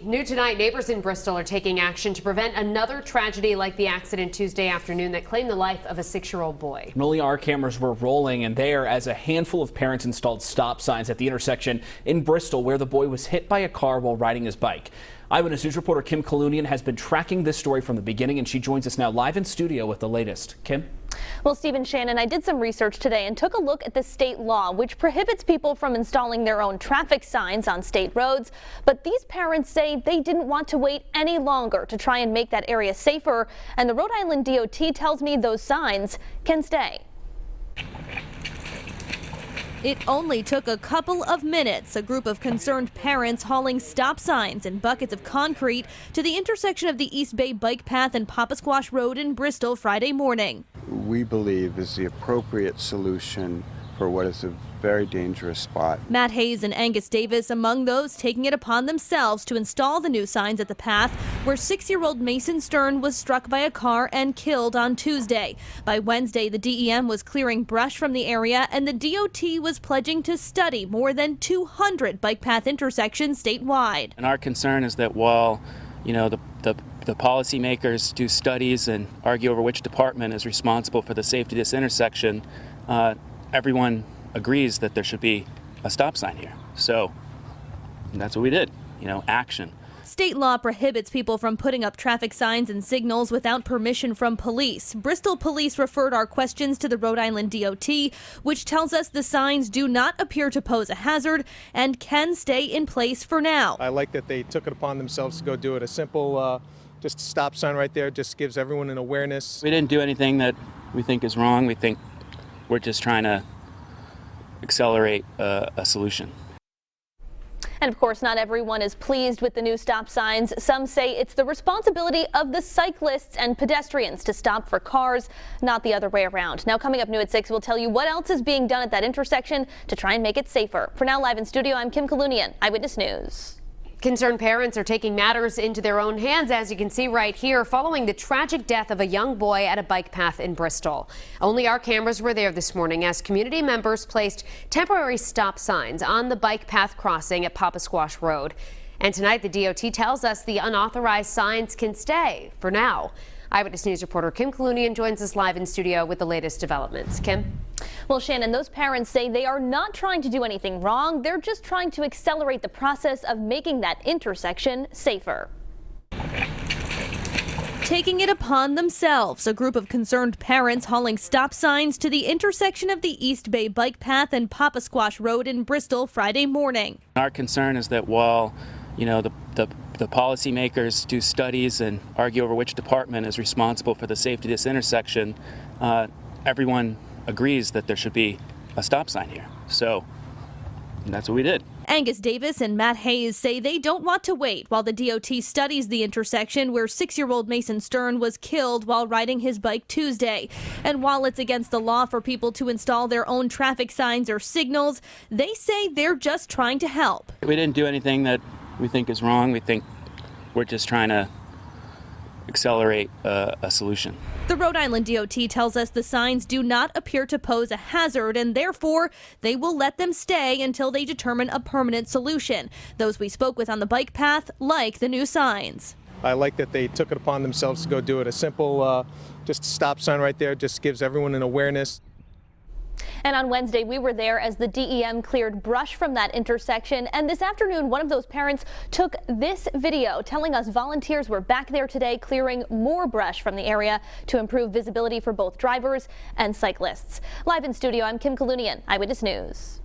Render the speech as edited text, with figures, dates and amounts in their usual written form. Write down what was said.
New tonight, neighbors in Bristol are taking action to prevent another tragedy like the accident Tuesday afternoon that claimed the life of a 6-year-old boy. Only our cameras were rolling, and there, as a handful of parents installed stop signs at the intersection in Bristol where the boy was hit by a car while riding his bike. Eyewitness News reporter Kim Kalunian has been tracking this story from the beginning, and she joins us now live in studio with the latest. Kim? Well, Stephen, Shannon, I did some research today and took a look at the state law, which prohibits people from installing their own traffic signs on state roads. But these parents say they didn't want to wait any longer to try and make that area safer. And the Rhode Island DOT tells me those signs can stay. It only took a couple of minutes. A group of concerned parents hauling stop signs and buckets of concrete to the intersection of the East Bay bike path and Poppasquash Road in Bristol Friday morning. We believe is the appropriate solution for what is a very dangerous spot. Matt Hayes and Angus Davis among those taking it upon themselves to install the new signs at the path where 6-year-old Mason Stern was struck by a car and killed on Tuesday. By Wednesday, the DEM was clearing brush from the area, and the DOT was pledging to study more than 200 bike path intersections statewide. And our concern is that while, the policymakers do studies and argue over which department is responsible for the safety of this intersection, everyone agrees that there should be a stop sign here. So that's what we did, action. State law prohibits people from putting up traffic signs and signals without permission from police. Bristol police referred our questions to the Rhode Island DOT, which tells us the signs do not appear to pose a hazard and can stay in place for now. I like that they took it upon themselves to go do it. A simple just stop sign right there just gives everyone an awareness. We didn't do anything that we think is wrong. We think we're just trying to accelerate a solution. And of course, not everyone is pleased with the new stop signs. Some say it's the responsibility of the cyclists and pedestrians to stop for cars, not the other way around. Now, coming up new at 6, we'll tell you what else is being done at that intersection to try and make it safer. For now, live in studio, I'm Kim Kalunian, Eyewitness News. Concerned parents are taking matters into their own hands, as you can see right here, following the tragic death of a young boy at a bike path in Bristol. Only our cameras were there this morning as community members placed temporary stop signs on the bike path crossing at Poppasquash Road. And tonight, the DOT tells us the unauthorized signs can stay for now. Eyewitness News reporter Kim Kalunian joins us live in studio with the latest developments. Kim? Well, Shannon, those parents say they are not trying to do anything wrong. They're just trying to accelerate the process of making that intersection safer. Taking it upon themselves, a group of concerned parents hauling stop signs to the intersection of the East Bay bike path and Poppasquash Road in Bristol Friday morning. Our concern is that while, the policymakers do studies and argue over which department is responsible for the safety of this intersection, everyone agrees that there should be a stop sign here. So that's what we did. Angus Davis and Matt Hayes say they don't want to wait while the DOT studies the intersection where 6-year-old Mason Stern was killed while riding his bike Tuesday. And while it's against the law for people to install their own traffic signs or signals, they say they're just trying to help. We didn't do anything that we think is wrong. We think we're just trying to accelerate a solution. The Rhode Island DOT tells us the signs do not appear to pose a hazard, and therefore they will let them stay until they determine a permanent solution. Those we spoke with on the bike path like the new signs. I like that they took it upon themselves to go do it. A simple just stop sign right there just gives everyone an awareness. And on Wednesday, we were there as the DEM cleared brush from that intersection. And this afternoon, one of those parents took this video telling us volunteers were back there today clearing more brush from the area to improve visibility for both drivers and cyclists. Live in studio, I'm Kim Kalunian, Eyewitness News.